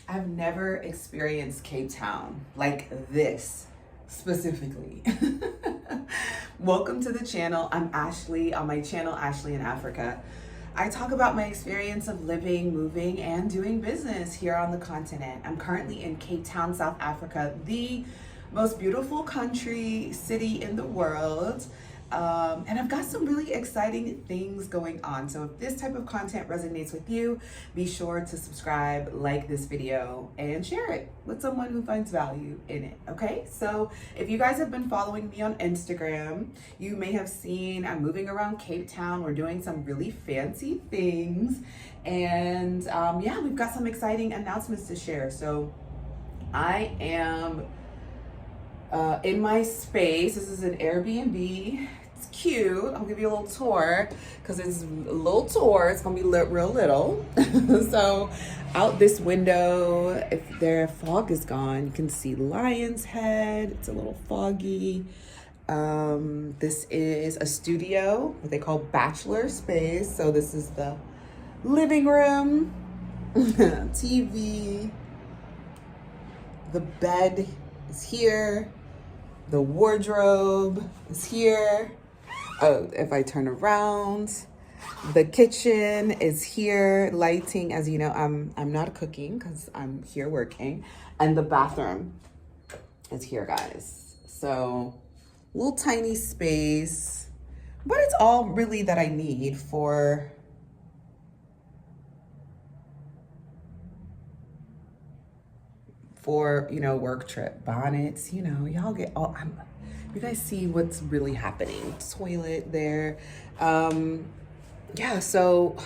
I've never experienced Cape Town like this specifically. Welcome to the channel. I'm Ashley on my channel, Ashley in Africa. I talk about my experience of living, moving, and doing business here on the continent. I'm currently in Cape Town, South Africa, the most beautiful country, city in the world. And I've got some really exciting things going on. So if this type of content resonates with you, be sure to subscribe, like this video, and share it with someone who finds value in it, okay? So if you guys have been following me on Instagram, you may have seen I'm moving around Cape Town. We're doing some really fancy things. And yeah, we've got some exciting announcements to share. So I am in my space. This is an Airbnb. It's cute. I'll give you a little tour because it's a little tour. It's gonna be real little. So out this window, if their fog is gone, you can see Lion's Head. It's a little foggy. This is a studio, what they call bachelor space. So this is the living room, TV, the bed is here. The wardrobe is here. Oh, if I turn around, the kitchen is here. Lighting, as you know, I'm not cooking because I'm here working. And the bathroom is here, guys. So, little tiny space, but it's all really that I need for you know, work trip. Bonnets, you know, y'all get all, you guys see what's really happening. Toilet there. Yeah, so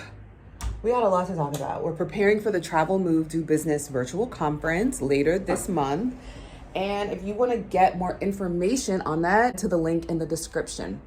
we got a lot to talk about. We're preparing for the Travel Move Do Business virtual conference later this month. And if you want to get more information on that, to the link in the description.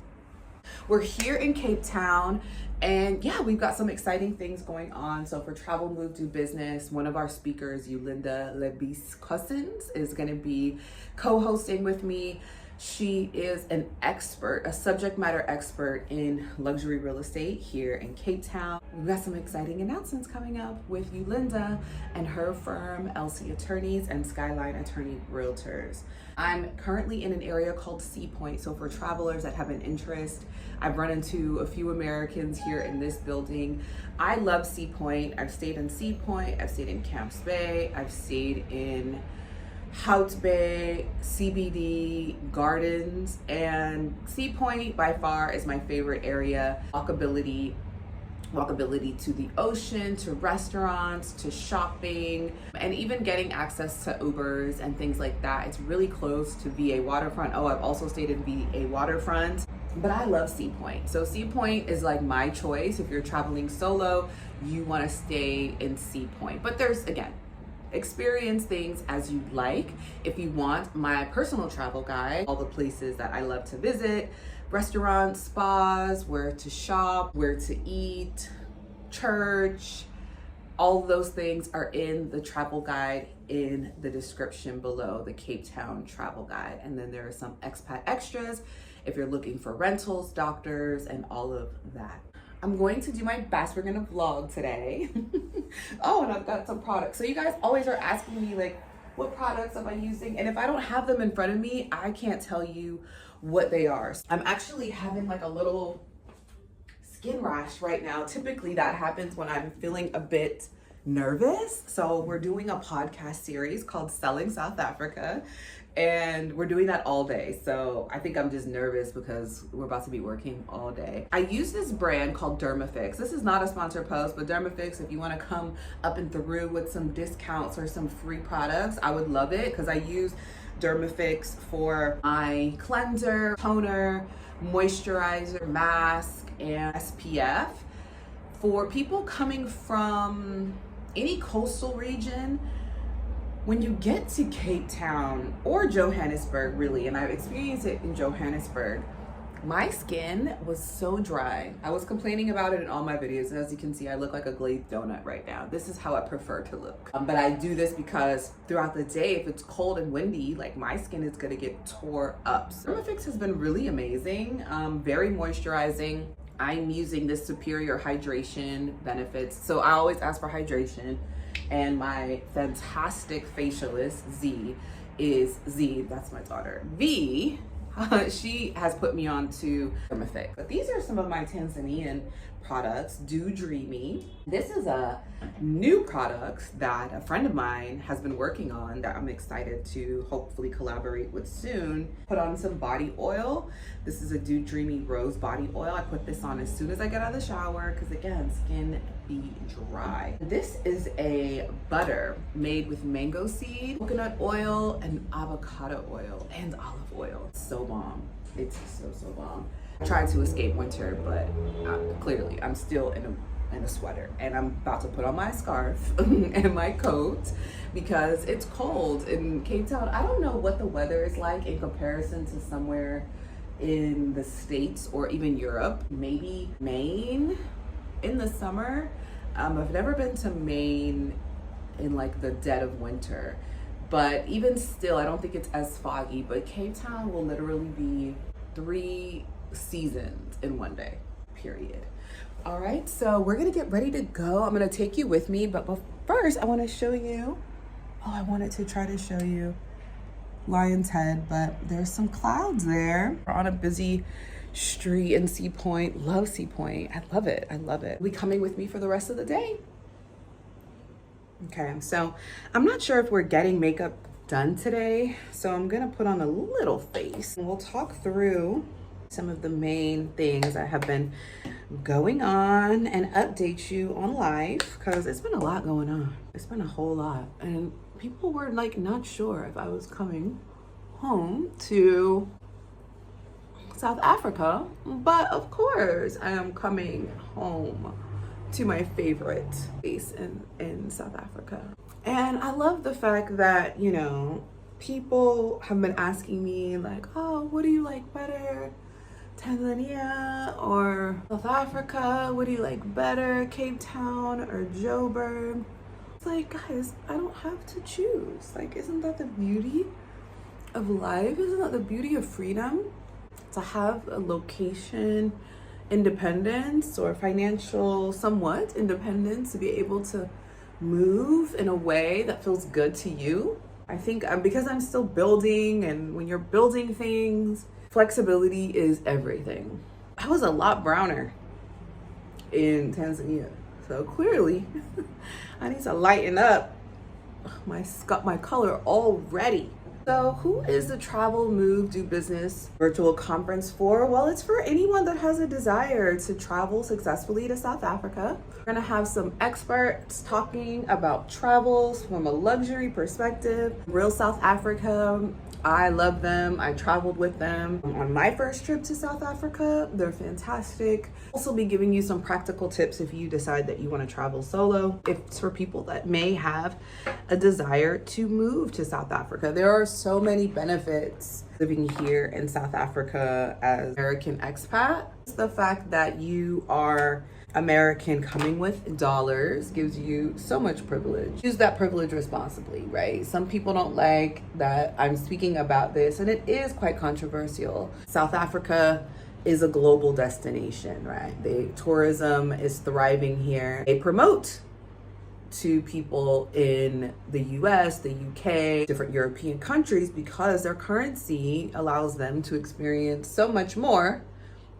We're here in Cape Town. And yeah, we've got some exciting things going on. So for Travel Move Do Business, one of our speakers, Yolinda Lebis Cousins, is going to be co-hosting with me. She is an expert, a subject matter expert in luxury real estate here in Cape Town. We've got some exciting announcements coming up with Yolinda and her firm, LC Attorneys and Skyline Attorney Realtors. I'm currently in an area called Sea Point. So for travelers that have an interest, I've run into a few Americans here in this building. I love Sea Point. I've stayed in Sea Point. I've stayed in Camps Bay. I've stayed in Hout Bay, CBD, Gardens, and Sea Point by far is my favorite area. Walkability to the ocean, to restaurants, to shopping, and even getting access to Ubers and things like that. It's really close to VA Waterfront. Oh, I've also stayed in VA Waterfront, but I love Sea Point. So Sea Point is like my choice. If you're traveling solo, you want to stay in Sea Point. But there's, again, experience things as you like. If you want my personal travel guide, all the places that I love to visit, restaurants, spas, where to shop, where to eat, church, all of those things are in the travel guide in the description below, the Cape Town travel guide. And then there are some expat extras if you're looking for rentals, doctors, and all of that. I'm going to do my best. We're gonna vlog today. Oh, and I've got some products. So you guys always are asking me like, what products am I using? And if I don't have them in front of me, I can't tell you what they are. I'm actually having like a little skin rash right now. Typically that happens when I'm feeling a bit nervous. So we're doing a podcast series called Selling South Africa, and we're doing that all day. So I think I'm just nervous because we're about to be working all day. I use this brand called Dermafix. This is not a sponsored post, but Dermafix, if you want to come up and through with some discounts or some free products, I would love it, because I use Dermafix for my cleanser, toner, moisturizer, mask, and SPF. For people coming from any coastal region, when you get to Cape Town or Johannesburg, really, and I've experienced it in Johannesburg, my skin was so dry. I was complaining about it in all my videos, and as you can see, I look like a glazed donut right now. This is how I prefer to look. But I do this because throughout the day, if it's cold and windy, like my skin is gonna get tore up. So Dermafix has been really amazing, very moisturizing. I'm using this superior hydration benefits. So I always ask for hydration. And my fantastic facialist, Z, that's my daughter, V, she has put me on to Dermathic. But these are some of my Tanzanian products. Do Dreamy. This is a new product that a friend of mine has been working on that I'm excited to hopefully collaborate with soon. Put on some body oil. This is a Do Dreamy Rose body oil. I put this on as soon as I get out of the shower because again, skin be dry. This is a butter made with mango seed, coconut oil, and avocado oil, and olive oil. It's so bomb. It's so bomb. I tried to escape winter, but clearly I'm still in a sweater, and I'm about to put on my scarf and my coat because it's cold in Cape Town. I don't know what the weather is like in comparison to somewhere in the States or even Europe. Maybe Maine in the summer. I've never been to Maine in like the dead of winter, but even still, I don't think it's as foggy. But Cape Town will literally be 3 seasons in one day, period. All right, so we're gonna get ready to go. I'm gonna take you with me, but first I wanna show you, I wanted to try to show you Lion's Head, but there's some clouds there. We're on a busy street in Sea Point. Love Sea Point. I love it. I love it. Will you coming with me for the rest of the day? Okay, so I'm not sure if we're getting makeup done today, so I'm gonna put on a little face and we'll talk through some of the main things that have been going on and update you on life, because it's been a lot going on. It's been a whole lot, and people were like not sure if I was coming home to South Africa, but of course I am coming home to my favorite place in South Africa. And I love the fact that, you know, people have been asking me like, oh, what do you like better, Tanzania or South Africa? What do you like better, Cape Town or Joburg? It's like, guys, I don't have to choose. Like, isn't that the beauty of life? Isn't that the beauty of freedom? To have a location independence or financial somewhat independence, to be able to move in a way that feels good to you. I think because I'm still building, and when you're building things, flexibility is everything. I was a lot browner in Tanzania, so clearly I need to lighten up my color already. So who is the Travel, Move, Do Business virtual conference for? Well, it's for anyone that has a desire to travel successfully to South Africa. We're gonna have some experts talking about travels from a luxury perspective. Real South Africa, I love them. I traveled with them on my first trip to South Africa. They're fantastic. Also be giving you some practical tips if you decide that you want to travel solo. It's for people that may have a desire to move to South Africa. There are so many benefits living here in South Africa as American expat. It's the fact that you are American coming with dollars gives you so much privilege. Use that privilege responsibly, right? Some people don't like that I'm speaking about this, and it is quite controversial. South Africa is a global destination, right? Tourism is thriving here. They promote to people in the US, the UK, different European countries, because their currency allows them to experience so much more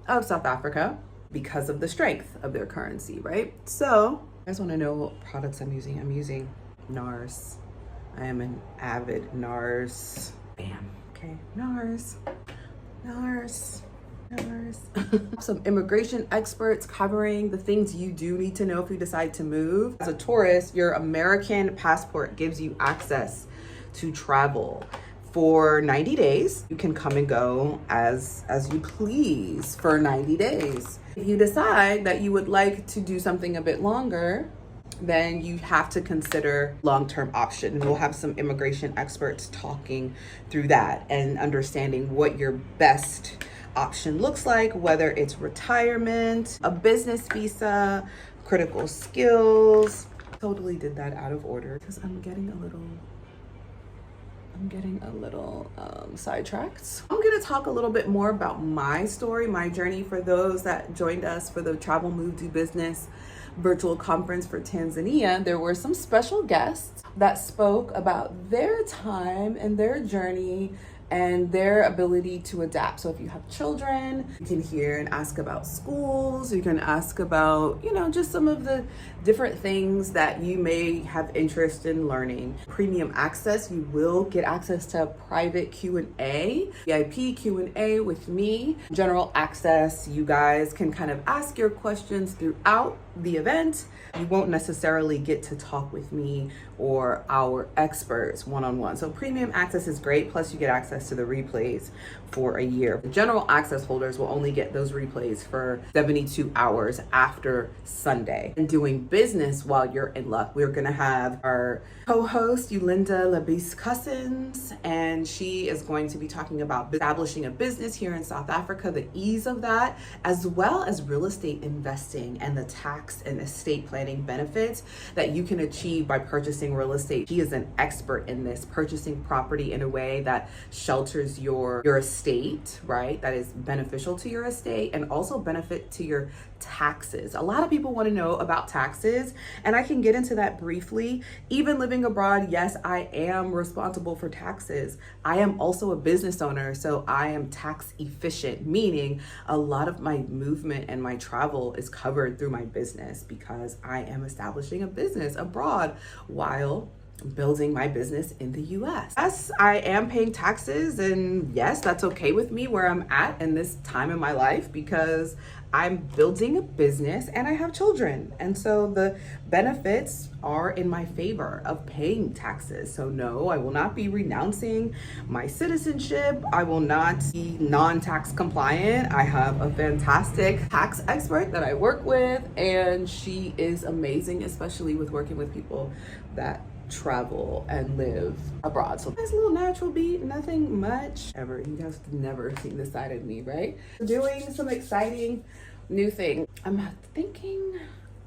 of South Africa because of the strength of their currency, right? So, you guys wanna know what products I'm using? I'm using NARS. I am an avid NARS. Bam, okay, NARS. Some immigration experts covering the things you do need to know if you decide to move. As a tourist, your American passport gives you access to travel for 90 days. You can come and go as you please for 90 days. If you decide that you would like to do something a bit longer, then you have to consider long-term option. We'll have some immigration experts talking through that and understanding what your best option looks like, whether it's retirement, a business visa, critical skills. Totally did that out of order because I'm getting a little I'm getting a little sidetracked. I'm gonna talk a little bit more about my story, my journey for those that joined us for the Travel Move Do Business virtual conference for Tanzania. There were some special guests that spoke about their time and their journey and their ability to adapt. So if you have children, you can hear and ask about schools. You can ask about, you know, just some of the different things that you may have interest in learning. Premium access, you will get access to private Q&A, VIP Q&A with me. General access, you guys can kind of ask your questions throughout the event. You won't necessarily get to talk with me or our experts one-on-one. So premium access is great, plus you get access to the replays for a year. The general access holders will only get those replays for 72 hours after Sunday. And doing business while you're in luck, we're gonna have our co-host Yulinda Labis Cousins, and she is going to be talking about establishing a business here in South Africa, the ease of that, as well as real estate investing and the tax and estate planning benefits that you can achieve by purchasing real estate. She is an expert in this, purchasing property in a way that shelters your estate, right? That is beneficial to your estate and also benefit to your taxes. A lot of people want to know about taxes, and I can get into that briefly. Even living abroad, yes, I am responsible for taxes. I am also a business owner, so I am tax efficient, meaning a lot of my movement and my travel is covered through my business because I am establishing a business abroad while building my business in the US. Yes, I am paying taxes, and yes, that's okay with me where I'm at in this time in my life because I'm building a business and I have children. And so the benefits are in my favor of paying taxes. So no, I will not be renouncing my citizenship. I will not be non-tax compliant. I have a fantastic tax expert that I work with, and she is amazing, especially with working with people that travel and live abroad. So nice little natural beat, nothing much ever. You guys have never seen this side of me, right? Doing some exciting new thing. I'm thinking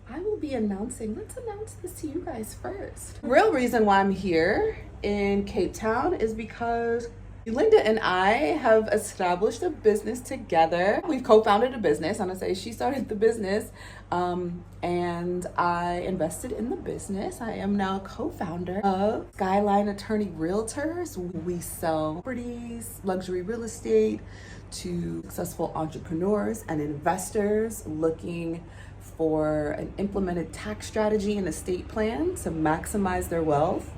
I will be announcing, let's announce this to you guys first. The real reason why I'm here in Cape Town is because Linda and I have established a business together. We've co-founded a business. I'm gonna say she started the business and I invested in the business. I am now co-founder of Skyline Attorney Realtors. We sell properties, luxury real estate to successful entrepreneurs and investors looking for an implemented tax strategy and estate plan to maximize their wealth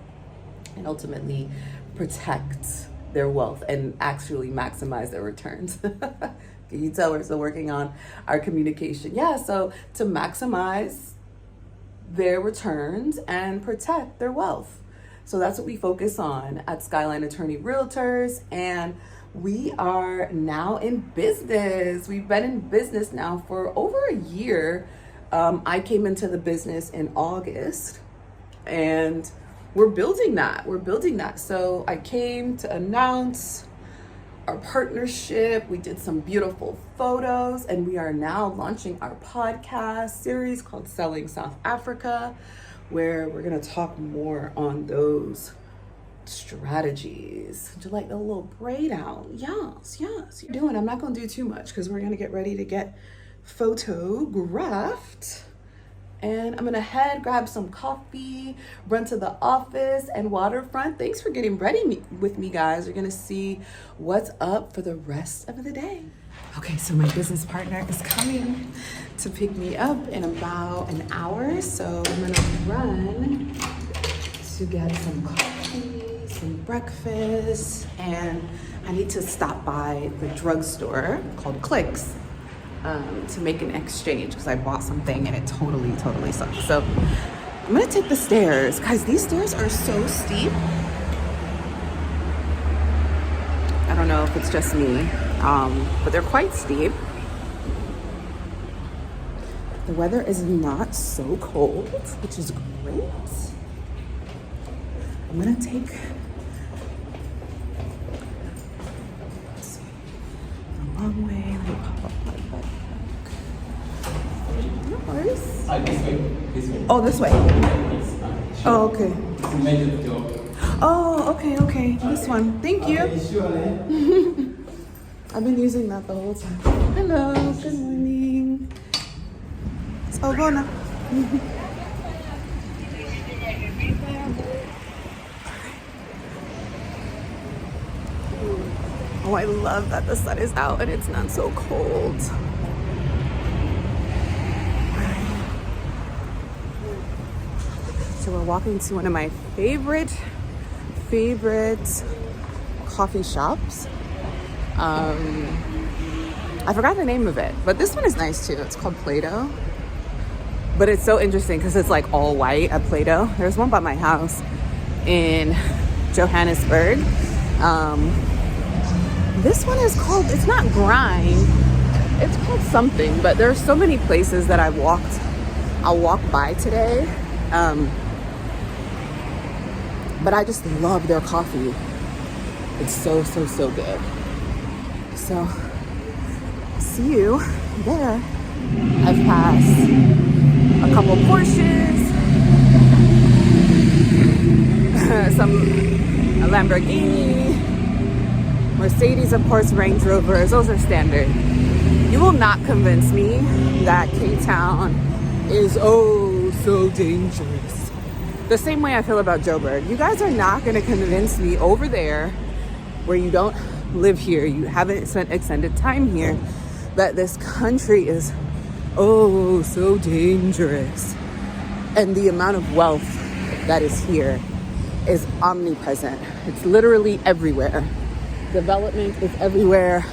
and ultimately protect their wealth and actually maximize their returns. Can you tell we're still working on our communication? Yeah, so to maximize their returns and protect their wealth. So that's what we focus on at Skyline Attorney Realtors, and we are now in business. We've been in business now for over a year. I came into the business in August, and we're building that. So I came to announce our partnership. We did some beautiful photos, and we are now launching our podcast series called Selling South Africa, where we're gonna talk more on those strategies. Would you like a little braid out? Yes. You're doing. I'm not gonna do too much because we're gonna get ready to get photographed. And I'm gonna grab some coffee, run to the office and waterfront. Thanks for getting ready with me, guys. You're gonna see what's up for the rest of the day. Okay, so my business partner is coming to pick me up in about an hour. So I'm gonna run to get some coffee, some breakfast, and I need to stop by the drugstore called Clicks to make an exchange because I bought something and it totally sucks. So I'm gonna take the stairs. Guys, these stairs are so steep. I don't know if it's just me, but they're quite steep. The weather is not so cold, which is great. I'm gonna take a long way. Let me pop up my backpack. No worries. This way. Oh, this way. Oh, okay. Oh, okay. This one. Thank you. I've been using that the whole time. Hello, good morning. Oh, go now. Oh, I love that the sun is out and it's not so cold. So we're walking to one of my favorite coffee shops. I forgot the name of it, but this one is nice too. It's called Play-Doh. But it's so interesting because it's like all white at Play-Doh. There's one by my house in Johannesburg. This one is called, it's not Grind, it's called something, but there's so many places that I'll walk by today. But I just love their coffee. It's so good. So, see you there. I've passed a couple Porsches, a Lamborghini, Mercedes, of course, Range Rovers. Those are standard. You will not convince me that Cape Town is so dangerous. The same way I feel about Joburg. You guys are not going to convince me over there, where you don't live here, you haven't spent extended time here, that this country is so dangerous. And the amount of wealth that is here is omnipresent. It's literally everywhere. Development is everywhere.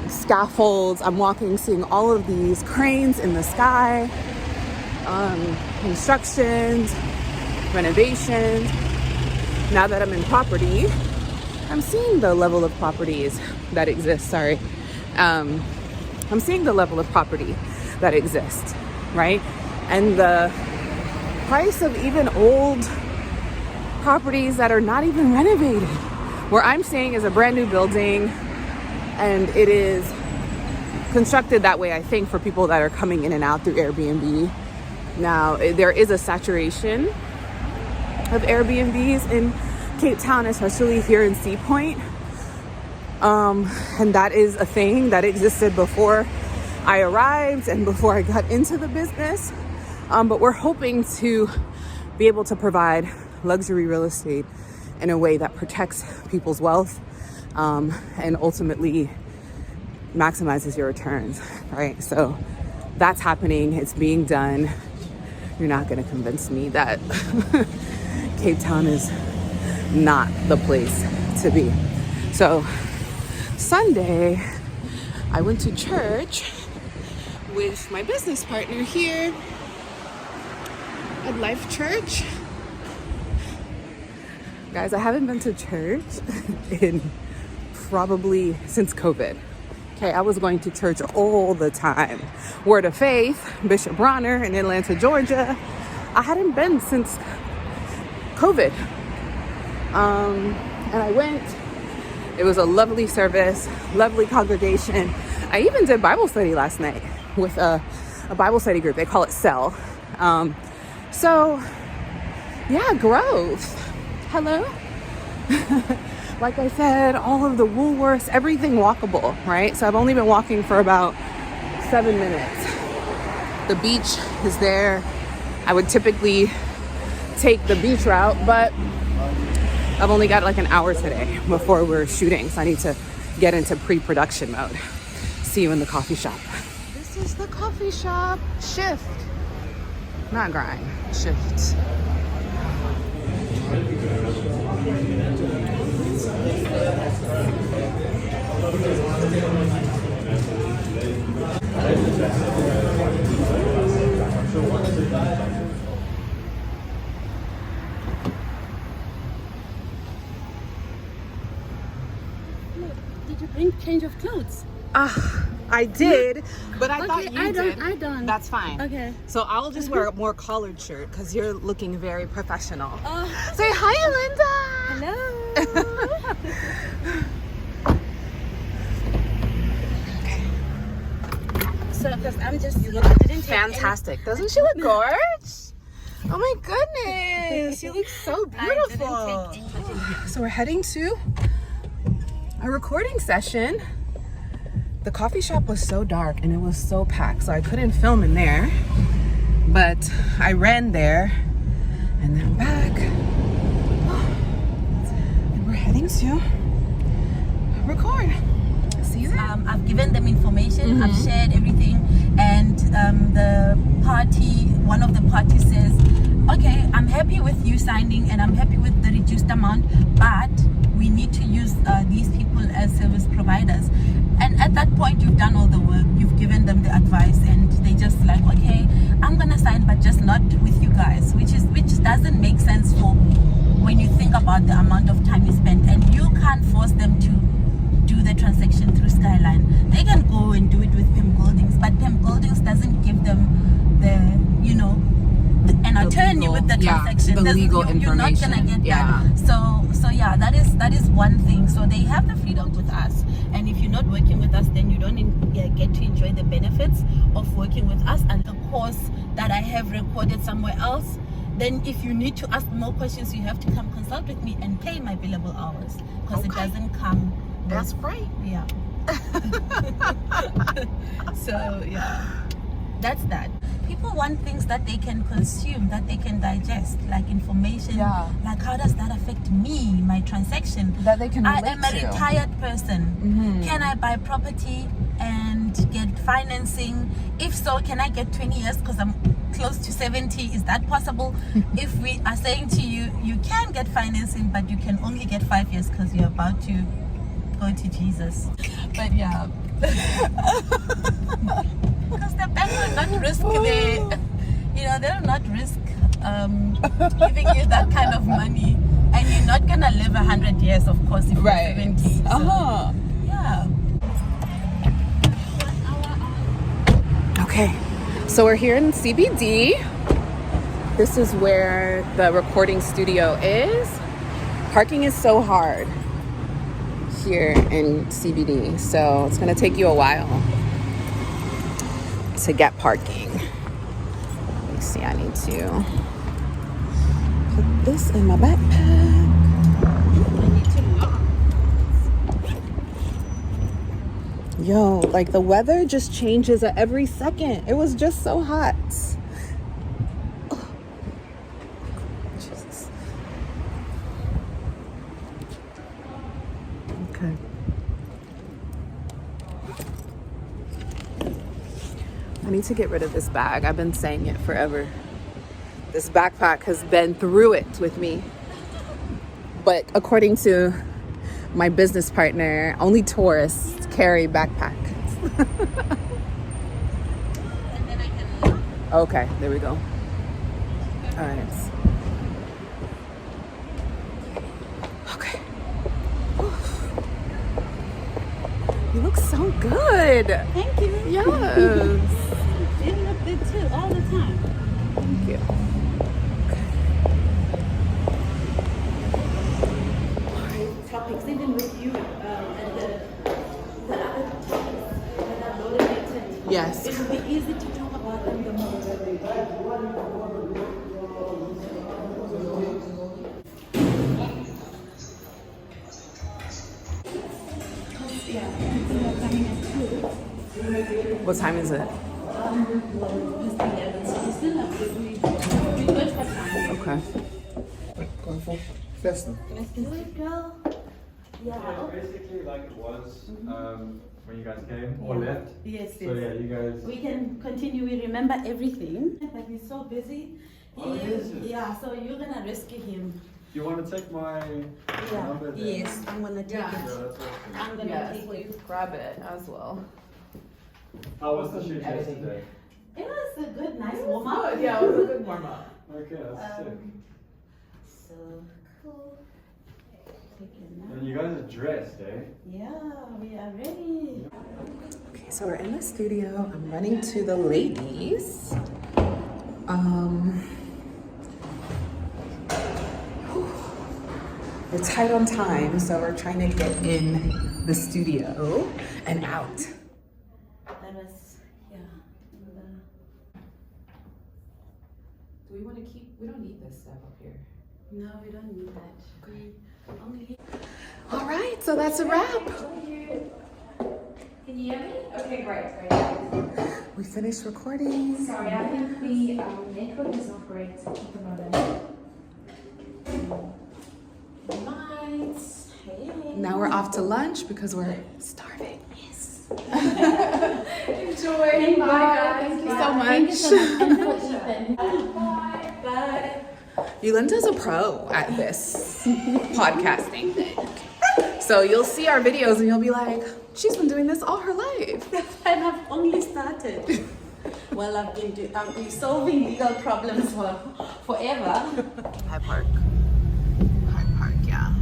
Scaffolds. I'm walking, seeing all of these cranes in the sky. Constructions, renovations. Now that I'm in property, I'm seeing the level of properties that exist. I'm seeing the level of property that exists, right? And the price of even old properties that are not even renovated. Where I'm staying is a brand new building, and it is constructed that way, I think, for people that are coming in and out through Airbnb. Now, there is a saturation of Airbnbs in Cape Town, especially here in Sea Point. And that is a thing that existed before I arrived and before I got into the business. But we're hoping to be able to provide luxury real estate in a way that protects people's wealth, and ultimately maximizes your returns, right? So that's happening. It's being done. You're not going to convince me that Cape Town is not the place to be. So Sunday, I went to church with my business partner here at Life Church. Guys, I haven't been to church in probably since COVID. Okay, I was going to church all the time. Word of Faith, Bishop Bronner in Atlanta, Georgia. I hadn't been since COVID. And I went. It was a lovely service, lovely congregation. I even did Bible study last night with a Bible study group. They call it Cell. So, yeah, growth. Hello? Like I said, all of the Woolworths, everything walkable, right? So I've only been walking for about 7 minutes. The beach is there. I would typically take the beach route, but I've only got like an hour today before we're shooting, so I need to get into pre-production mode. See you in the coffee shop. This is the coffee shop. Shift. Not Grind. Shift. Did you bring change of clothes? I did, but I thought you did. I don't. That's fine. Okay. So I'll just wear a more collared shirt because you're looking very professional. Say hi, Linda. Hello. So, because I'm just, you know, I didn't take Fantastic. Doesn't she look gorgeous? Oh my goodness, you look so beautiful. So we're heading to a recording session. The coffee shop was so dark and it was so packed, so I couldn't film in there. But I ran there and then back. And we're heading to record. See you there. I've given them information, I've shared everything, and one of the parties says, okay, I'm happy with you signing and I'm happy with the reduced amount, but we need to use these people as service providers. And at that point, you've done all the work, you've given them the advice, and they just like, okay, I'm gonna sign, but just not with you guys, which doesn't make sense for when you think about the amount of time you spent, and you can't force them to do the transaction through Skyline. They can go and do it with Pim Goldings, but Pim Goldings doesn't give them an attorney with the transaction. The legal information. You're not gonna get that. So yeah, that is one thing. So they have the freedom with us, and if you're not working with us, then you don't get to enjoy the benefits of working with us. And the course that I have recorded somewhere else, then if you need to ask more questions, you have to come consult with me and pay my billable hours, because it doesn't come. That's right. Yeah. So yeah, that's that. People want things that they can consume, that they can digest, like information. Yeah. Like, how does that affect me, my transaction? That they can relate I am a retired person. Can I buy property and get financing? If so, can I get 20 years because I'm close to 70? Is that possible? If we are saying to you, you can get financing, but you can only get 5 years because you're about to go to Jesus. But yeah. Because the bank will not risk they will not risk giving you that kind of money, and you're not gonna live 100 years, of course, if you're 70. So, yeah. Okay, so we're here in CBD. This is where the recording studio is. Parking is so hard here in CBD, so it's gonna take you a while to get parking. Let me see, I need to put this in my backpack. Yo, like the weather just changes at every second. It was just so hot. Oh, Jesus. Okay. I need to get rid of this bag. I've been saying it forever. This backpack has been through it with me. But according to my business partner, only tourists carry backpacks. Okay, there we go. All right. Okay. You look so good. Thank you. Yes. You look good too, all the time. Thank you. Topics, even with you and the other topics that are related. Yes. It will be easy to talk about them the more. What time is it? Okay. Going for Festen. Good girl. Yeah. Basically, like it was when you guys came or left. Yes, So yeah, you guys. We can continue. We remember everything, but he's so busy. Yeah, so you're gonna rescue him. Do you want to take my number? Then? Yes, I'm gonna take Yeah, it. that's awesome. I'm gonna take it. Grab it as well. How was the shoot yesterday? It was a good, nice warm up. Yeah, it was a good warm up. Okay, that's sick. So cool. And you guys are dressed, eh? Yeah, we are ready. Okay, so we're in the studio. I'm running to the ladies. We're tight on time, so we're trying to get in the studio and out. That was, yeah. Do we want to keep? We No, we don't need that. We only. All right, so that's a wrap. Can you hear me? Okay, great. We finished recording. Sorry, I think the network is not great at the moment. Right. Hey. Now we're off to lunch because we're starving. Yes. Enjoy. Bye. Thank you so much. Thank you so much. And for Ethan. Bye. Bye. Yolanda's a pro at this podcasting thing. So you'll see our videos and you'll be like, she's been doing this all her life. And I've only started. Well, I've been solving legal problems for forever. High Park. High Park, yeah.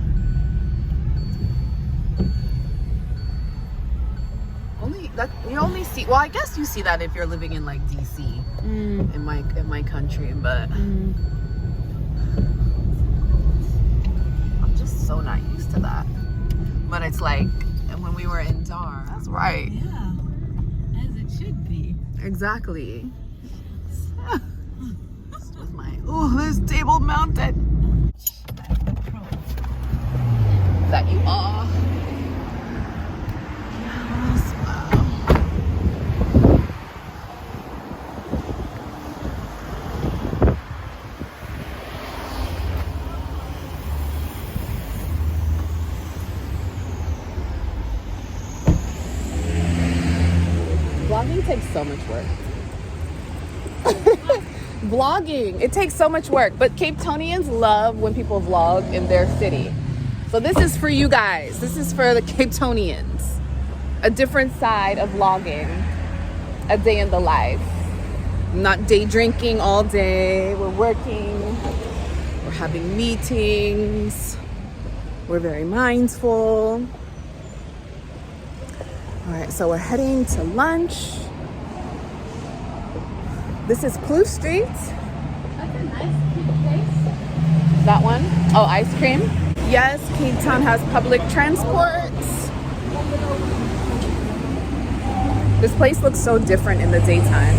You only see, well, I guess you see that if you're living in like DC in my country, but I'm just so not used to that. But it's like when we were in Dar, that's right. Yeah, as it should be. Exactly. With my this table mounted. That you are. Yes, wow. Vlogging takes so much work. Vlogging, it takes so much work, but Cape Townians love when people vlog in their city. So this is for you guys. This is for the Cape Townians. A different side of vlogging. A day in the life. Not day drinking all day. We're working. We're having meetings. We're very mindful. All right, so we're heading to lunch. This is Kloof Street. That's a nice cute place. That one? Oh, ice cream. Yes, Cape Town has public transport. This place looks so different in the daytime.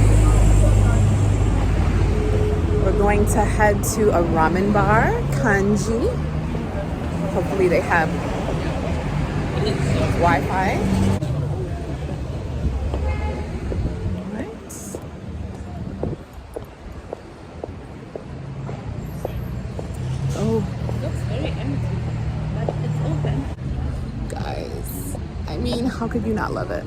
We're going to head to a ramen bar, Kanji. Hopefully they have Wi-Fi. Oh, Looks very empty, but it's open. guys. I mean, how could you not love it?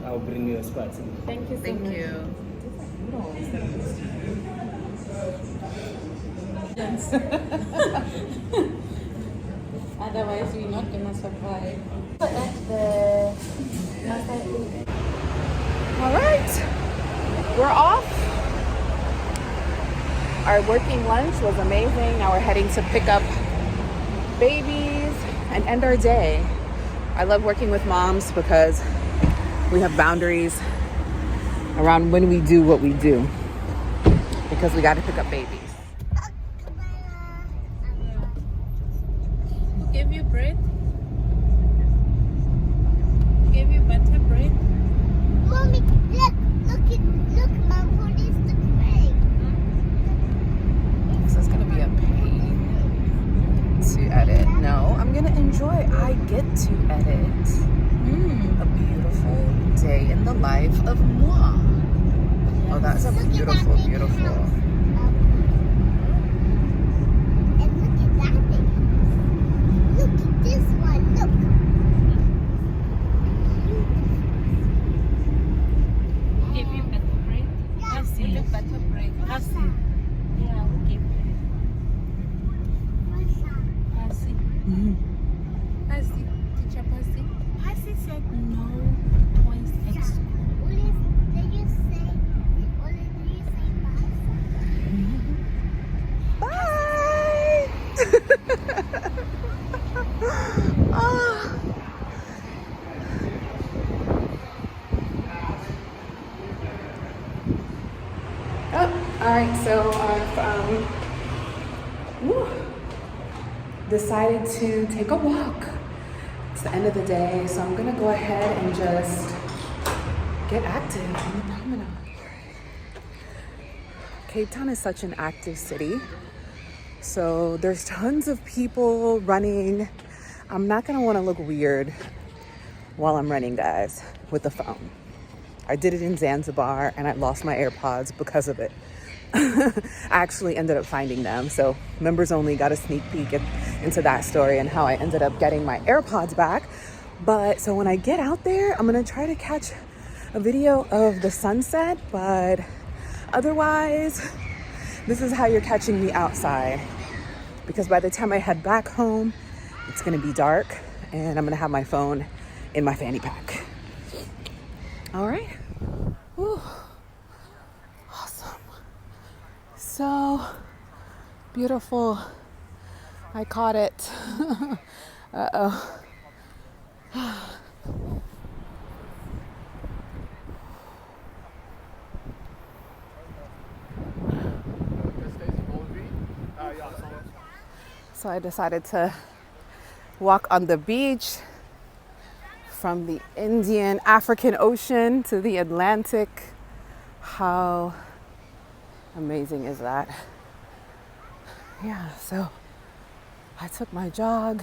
I'll bring you a spot. Thank you so Thank much. you. Otherwise, we're not gonna survive. All right, we're off. Our working lunch was amazing. Now we're heading to pick up babies and end our day. I love working with moms because we have boundaries around when we do what we do, because we got to pick up babies. Give you bread? Give you butter bread? Mommy, look, Mom, what is the bread? This is gonna be a pain to edit. No, I'm gonna enjoy. I get to edit a beautiful day in the life of moi. Oh, that's a beautiful, beautiful. And look at that thing. Look at this one, look. Give you butter bread? Hasi. Give you butter bread. Hasi. Yeah, we'll give you. Hasi. Hasi. Teacher Hasi. Hasi said no twice extra. Did you say pasta? All right, so I've decided to take a walk. It's the end of the day, so I'm gonna go ahead and just get active on the promenade. Cape Town is such an active city. So there's tons of people running. I'm not gonna wanna look weird while I'm running, guys, with the phone. I did it in Zanzibar and I lost my AirPods because of it. I actually ended up finding them. So members only got a sneak peek into that story and how I ended up getting my AirPods back. But so when I get out there, I'm gonna try to catch a video of the sunset, but otherwise, this is how you're catching me outside. Because by the time I head back home, it's gonna be dark and I'm gonna have my phone in my fanny pack. All right. Whew. Awesome. So beautiful. I caught it. Uh-oh. So I decided to walk on the beach from the African Ocean to the Atlantic. How amazing is that? Yeah, so I took my jog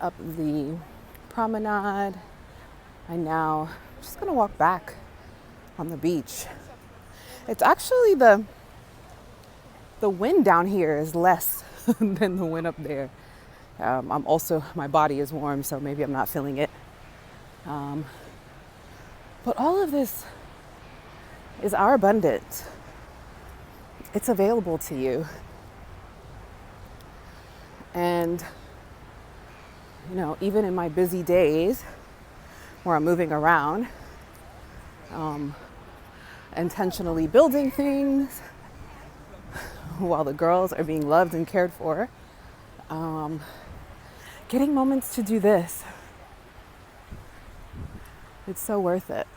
up the promenade. I'm just gonna walk back on the beach. It's actually the wind down here is less than the wind up there. My body is warm, so maybe I'm not feeling it. But all of this is our abundance. It's available to you. And, even in my busy days where I'm moving around, intentionally building things while the girls are being loved and cared for, getting moments to do this. It's so worth it.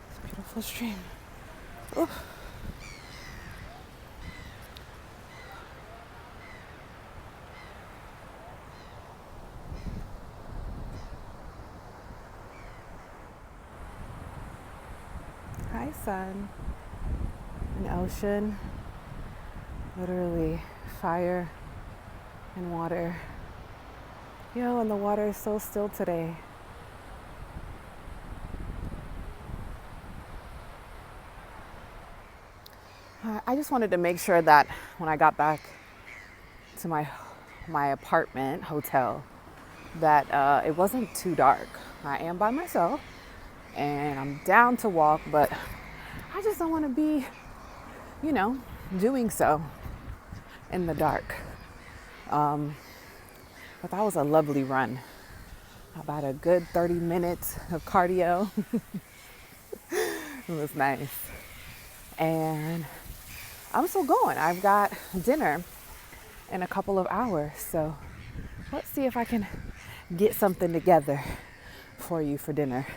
It's a beautiful stream. Ooh. Hi, sun. An ocean. Literally fire and water. And the water is so still today. I just wanted to make sure that when I got back to my apartment, hotel, that it wasn't too dark. I am by myself and I'm down to walk, but I just don't want to be, doing so in the dark. But that was a lovely run. About a good 30 minutes of cardio. It was nice. And I'm still going. I've got dinner in a couple of hours. So let's see if I can get something together for you for dinner.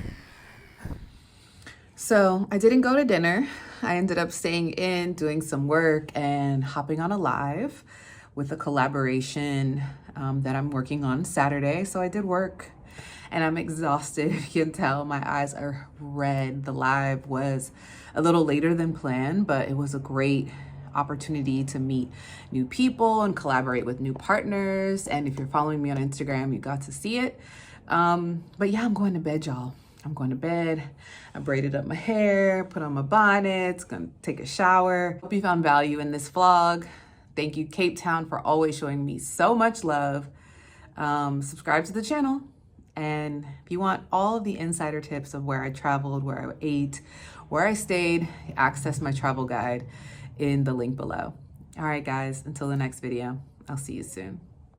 So I didn't go to dinner. I ended up staying in, doing some work and hopping on a live with a collaboration that I'm working on Saturday. So I did work and I'm exhausted. You can tell my eyes are red. The live was a little later than planned, but it was a great opportunity to meet new people and collaborate with new partners. And if you're following me on Instagram, you got to see it. But yeah, I'm going to bed, y'all. I'm going to bed. I braided up my hair, put on my bonnet, gonna take a shower. Hope you found value in this vlog. Thank you, Cape Town, for always showing me so much love. Subscribe to the channel. And if you want all of the insider tips of where I traveled, where I ate, where I stayed, access my travel guide in the link below. All right, guys, until the next video, I'll see you soon.